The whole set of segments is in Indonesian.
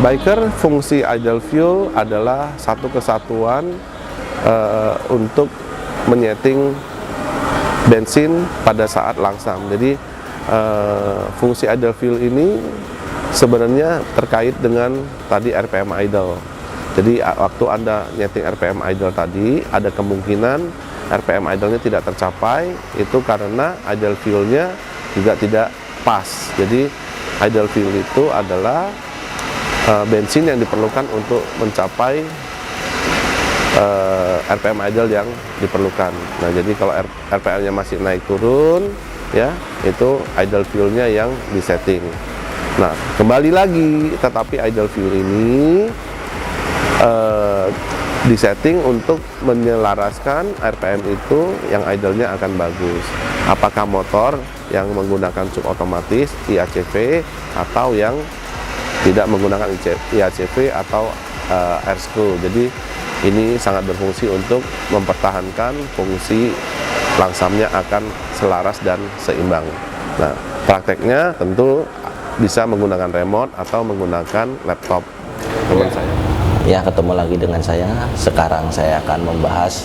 Biker, fungsi idle fuel adalah satu kesatuan untuk menyeting bensin pada saat langsam. Jadi fungsi idle fuel ini sebenarnya terkait dengan tadi RPM idle. Jadi waktu Anda nyeting RPM idle tadi, ada kemungkinan RPM idle-nya tidak tercapai, itu karena idle fuel-nya juga tidak pas. Jadi idle fuel itu adalah bensin yang diperlukan untuk mencapai RPM idle yang diperlukan. Nah, jadi kalau RPM-nya masih naik turun, ya itu idle fuel-nya yang disetting. Nah, kembali lagi, tetapi idle fuel ini disetting untuk menyelaraskan RPM itu yang idle-nya akan bagus. Apakah motor yang menggunakan sub otomatis IACV atau yang tidak menggunakan IACV atau air screw. Jadi ini sangat berfungsi untuk mempertahankan fungsi langsamnya akan selaras dan seimbang. Nah, prakteknya tentu bisa menggunakan remote atau menggunakan laptop teman saya. Ya, ketemu lagi dengan saya. Sekarang saya akan membahas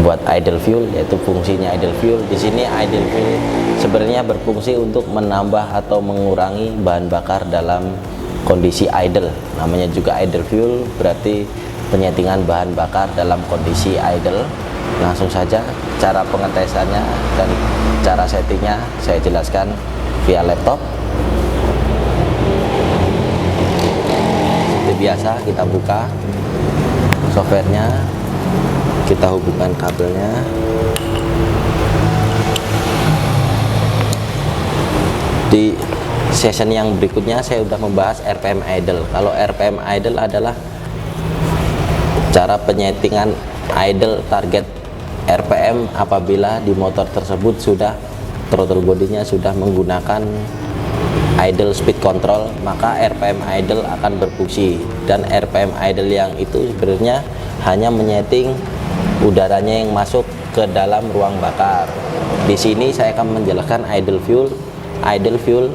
buat idle fuel, yaitu fungsinya idle fuel. Di sini idle fuel sebenarnya berfungsi untuk menambah atau mengurangi bahan bakar dalam kondisi idle. Namanya juga idle fuel, berarti penyetingan bahan bakar dalam kondisi idle. Langsung saja cara pengetesannya dan cara settingnya saya jelaskan via laptop. Seperti biasa, kita buka softwarenya, kita hubungkan kabelnya. Di session yang berikutnya saya sudah membahas RPM idle. Kalau RPM idle adalah cara penyetingan idle target RPM apabila di motor tersebut sudah throttle bodinya sudah menggunakan idle speed control, maka RPM idle akan berfungsi. Dan RPM idle yang itu sebenarnya hanya menyeting udaranya yang masuk ke dalam ruang bakar. Di sini saya akan menjelaskan idle fuel. Idle fuel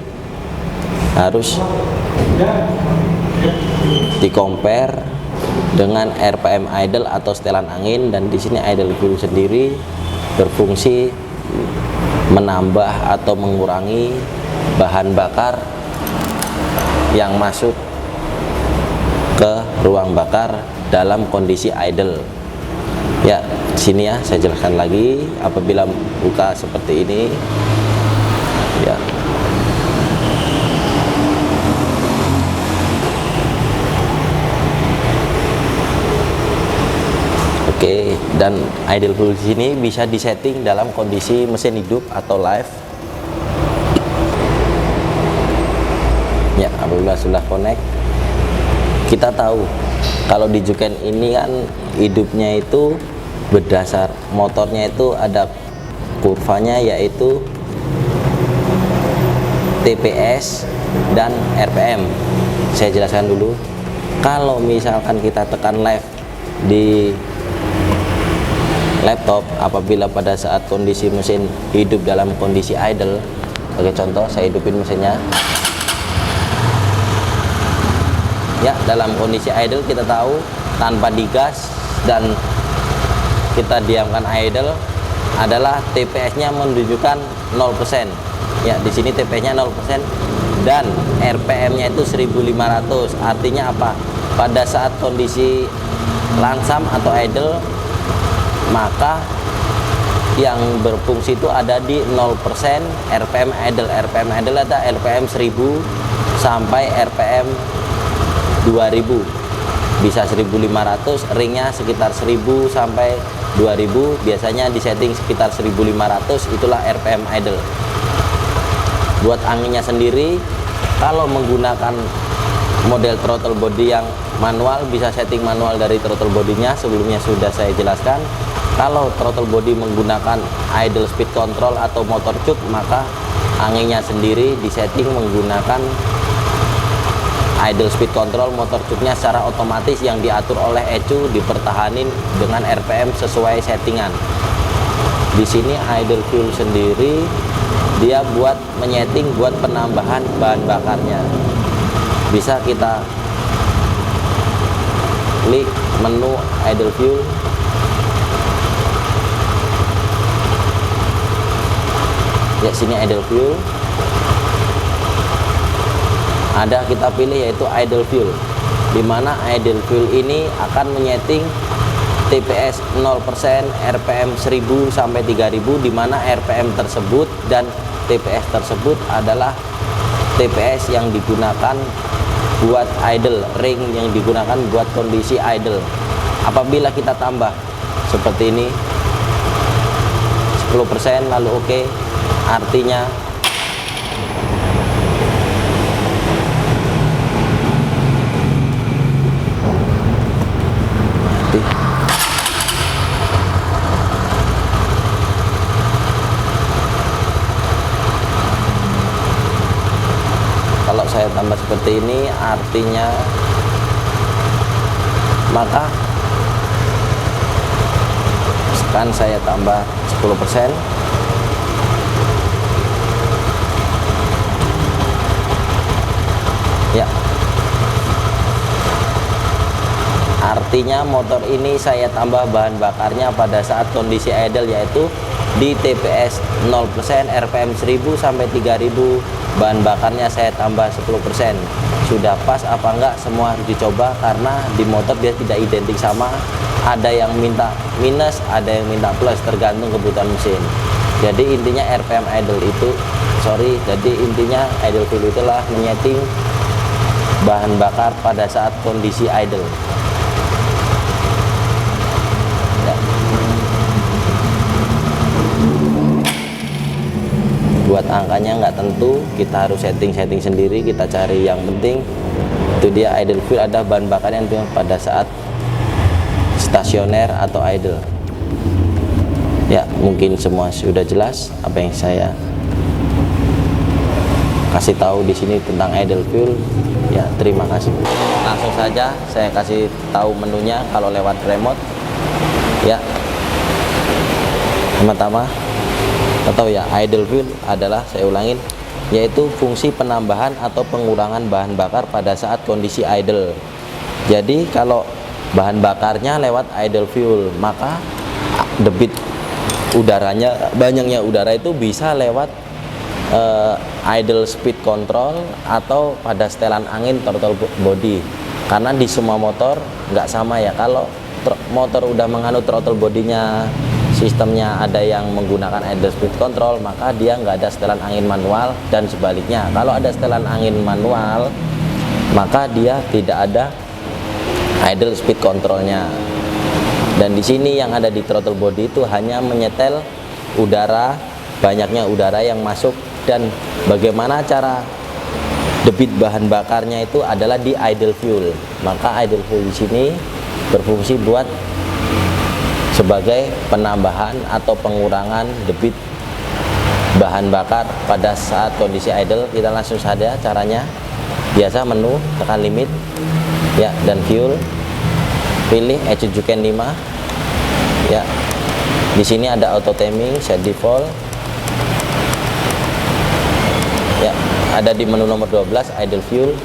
harus di-compare dengan RPM idle atau setelan angin, dan di sini idle fuel sendiri berfungsi menambah atau mengurangi bahan bakar yang masuk ke ruang bakar dalam kondisi idle. Ya, sini ya saya jelaskan lagi. Apabila buka seperti ini, ya. Oke, dan idle fuel di sini bisa disetting dalam kondisi mesin hidup atau live. Ya, apabila sudah connect, kita tahu kalau di Juken ini kan hidupnya itu berdasar motornya itu ada kurvanya, yaitu TPS dan RPM. Saya jelaskan dulu. Kalau misalkan kita tekan left di laptop, apabila pada saat kondisi mesin hidup dalam kondisi idle, sebagai contoh saya hidupin mesinnya. Ya, dalam kondisi idle kita tahu tanpa digas dan kita diamkan idle adalah TPS-nya menunjukkan 0%. Ya, di sini TPS-nya 0% dan RPM-nya itu 1500. Artinya apa? Pada saat kondisi langsam atau idle, maka yang berfungsi itu ada di 0% RPM idle. RPM idle ada RPM 1000 sampai RPM 2000, bisa 1500, ringnya sekitar 1000 sampai 2000, biasanya disetting sekitar 1500, itulah RPM idle. Buat anginnya sendiri, kalau menggunakan model throttle body yang manual, bisa setting manual dari throttle bodinya, sebelumnya sudah saya jelaskan. Kalau throttle body menggunakan idle speed control atau motor cup, maka anginnya sendiri disetting menggunakan idle speed control motor cupnya secara otomatis yang diatur oleh ECU, dipertahanin dengan RPM sesuai settingan. Di sini idle fuel sendiri dia buat menyeting buat penambahan bahan bakarnya. Bisa kita klik menu idle fuel. Ya, sini idle fuel. Ada kita pilih yaitu idle fuel, dimana idle fuel ini akan menyeting TPS 0%, RPM 1000 sampai 3000, dimana RPM tersebut dan TPS tersebut adalah TPS yang digunakan buat idle, ring yang digunakan buat kondisi idle. Apabila kita tambah seperti ini 10% lalu oke, artinya mati. Kalau saya tambah seperti ini artinya maka kan saya tambah 10%. Ya, artinya motor ini saya tambah bahan bakarnya pada saat kondisi idle, yaitu di TPS 0%, RPM 1000 sampai 3000, bahan bakarnya saya tambah 10%. Sudah pas apa enggak, semua harus dicoba, karena di motor dia tidak identik sama, ada yang minta minus, ada yang minta plus, tergantung kebutuhan mesin. Jadi intinya RPM idle itu, jadi intinya idle fuel itulah menyeting bahan bakar pada saat kondisi idle. Ya. Buat angkanya nggak tentu, kita harus setting sendiri, kita cari yang penting itu dia idle fuel, ada bahan bakar yang pada saat stasioner atau idle. Ya, mungkin semua sudah jelas apa yang saya kasih tahu di sini tentang idle fuel. Ya, terima kasih. Langsung saja saya kasih tahu menunya kalau lewat remote. Ya, pertama atau ya, idle fuel adalah, saya ulangin, yaitu fungsi penambahan atau pengurangan bahan bakar pada saat kondisi idle. Jadi kalau bahan bakarnya lewat idle fuel, maka debit udaranya, banyaknya udara itu bisa lewat idle speed control atau pada setelan angin throttle body. Karena di semua motor nggak sama ya, kalau motor udah menganut throttle bodinya, sistemnya ada yang menggunakan idle speed control, maka dia nggak ada setelan angin manual, dan sebaliknya kalau ada setelan angin manual maka dia tidak ada idle speed controlnya. Dan di sini yang ada di throttle body itu hanya menyetel udara, banyaknya udara yang masuk, dan bagaimana cara debit bahan bakarnya itu adalah di idle fuel. Maka idle fuel di sini berfungsi buat sebagai penambahan atau pengurangan debit bahan bakar pada saat kondisi idle. Kita langsung saja caranya. Biasa menu, tekan limit, ya, dan fuel, pilih Ecujuken 5. Ya, di sini ada auto timing, set default. Ya, ada di menu nomor 12 idle fuel.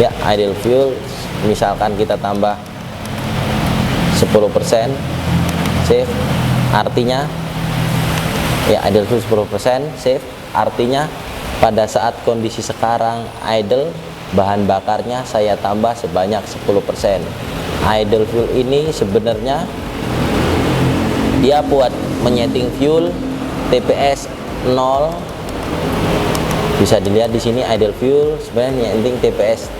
Ya, idle fuel misalkan kita tambah 10%, save. Artinya ya, idle fuel 10%, save. Artinya pada saat kondisi sekarang idle, bahan bakarnya saya tambah sebanyak 10%. Idle fuel ini sebenarnya dia buat menyeting fuel TPS 0. Bisa dilihat di sini idle fuel sebenarnya nyeting TPS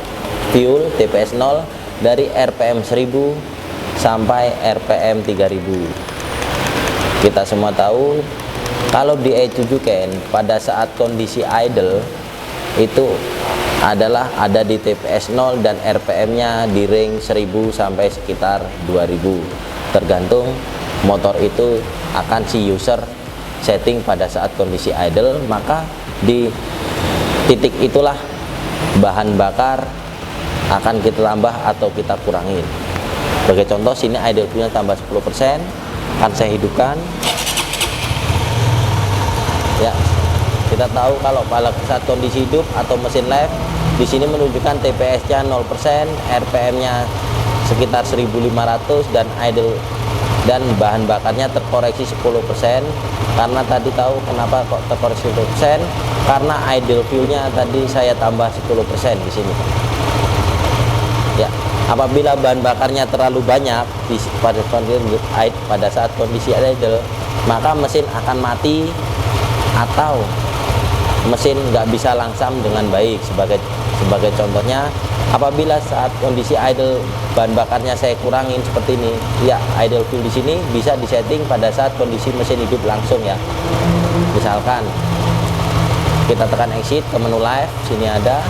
fuel TPS 0 dari RPM 1000 sampai RPM 3000. Kita semua tahu kalau di Ecujuken pada saat kondisi idle itu adalah ada di TPS 0 dan RPM-nya di ring 1000 sampai sekitar 2000. Tergantung motor itu akan si user setting pada saat kondisi idle, maka di titik itulah bahan bakar akan kita tambah atau kita kurangin. Sebagai contoh, sini idle fuel tambah 10%, akan saya hidupkan. Ya, kita tahu kalau pada saat kondisi hidup atau mesin left, di sini menunjukkan TPS-nya 0%, RPM-nya sekitar 1500 dan idle dan bahan bakarnya terkoreksi 10%. Karena tadi tahu kenapa kok terkoreksi 10%, karena idle fuelnya tadi saya tambah 10% di sini. Ya, apabila bahan bakarnya terlalu banyak pada saat kondisi idle, maka mesin akan mati atau mesin nggak bisa langsam dengan baik. Sebagai contohnya, apabila saat kondisi idle bahan bakarnya saya kurangin seperti ini, ya idle fuel di sini bisa disetting pada saat kondisi mesin hidup langsung ya. Misalkan kita tekan exit ke menu live, sini ada,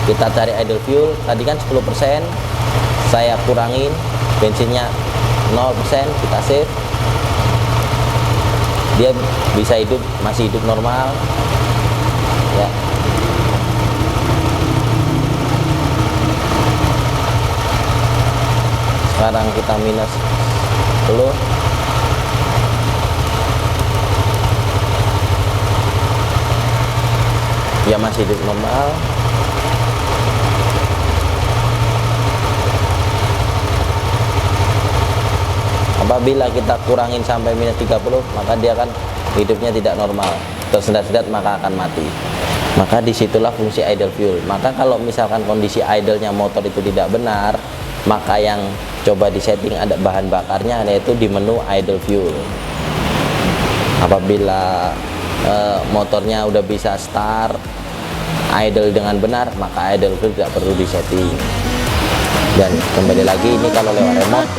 kita cari idle fuel, tadi kan 10%, saya kurangin, bensinnya 0%, kita save, dia bisa hidup, masih hidup normal ya. Sekarang kita minus dulu, dia masih hidup normal. Apabila kita kurangin sampai minus 30, maka dia akan hidupnya tidak normal, tersendat-sendat, maka akan mati. Maka disitulah fungsi idle fuel. Maka kalau misalkan kondisi idle-nya motor itu tidak benar, maka yang coba disetting ada bahan bakarnya, yaitu di menu idle fuel. Apabila motornya udah bisa start idle dengan benar, maka idle fuel tidak perlu disetting. Dan kembali lagi, ini kalau lewat remote